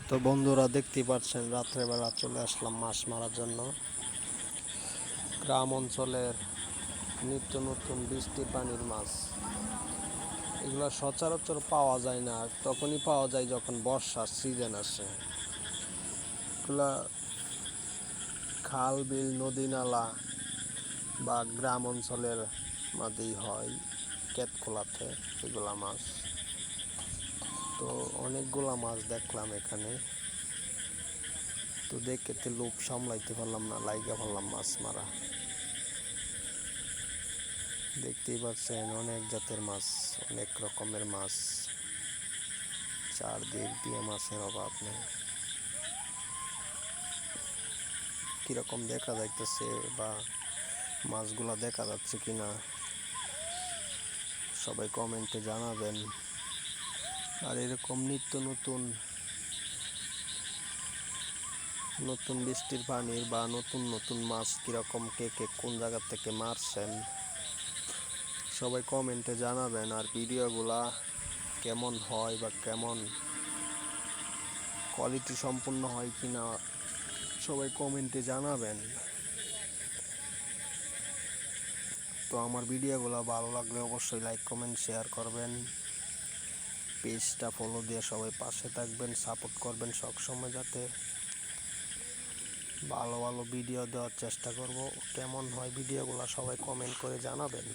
তো বন্ধুরা দেখতেই পাচ্ছেন রাত্রেবেলা চলে আসলাম মাছ মারার জন্য। গ্রাম অঞ্চলের নিত্য নতুন বৃষ্টির পানির মাছ, এগুলো সচরাচর পাওয়া যায় না, তখনই পাওয়া যায় যখন বর্ষার সিজন আসে। এগুলা খাল বিল নদী নালা বা গ্রাম অঞ্চলের মাঝেই হয়, ক্ষেতখোলাতে এগুলা মাছ। তো অনেকগুলা মাছ দেখলাম এখানে, তো দেখতে লোভ সামলাইতে পারলাম না, লাইগা পারলাম মাছ মারা। দেখতেই পাচ্ছেন অনেক জাতের মাছ, অনেক রকমের মাছ, চারদিক দিয়ে মাছের অভাব নেই। কিরকম দেখা যাইতেছে বা মাছগুলা দেখা যাচ্ছে কিনা সবাই কমেন্টে জানাবেন। আর এরকম নিত্য নতুন নতুন বৃষ্টির পানির বা নতুন নতুন মাছ কিরকম কে কে কোন জায়গা থেকে মারছেন সবাই কমেন্টে জানাবেন। আর ভিডিওগুলা কেমন হয় বা কেমন কোয়ালিটি সম্পূর্ণ হয় কিনা সবাই কমেন্টে জানাবেন। তো আমার ভিডিওগুলো ভালো লাগলে অবশ্যই লাইক কমেন্ট শেয়ার করবেন, পেজটা ফলো দিয়ে সবাই পাশে থাকবেন, সাপোর্ট করবেন সবসময়, যাতে ভালো ভালো ভিডিও দেওয়ার চেষ্টা করব। কেমন হয় ভিডিওগুলো সবাই কমেন্ট করে জানাবেন।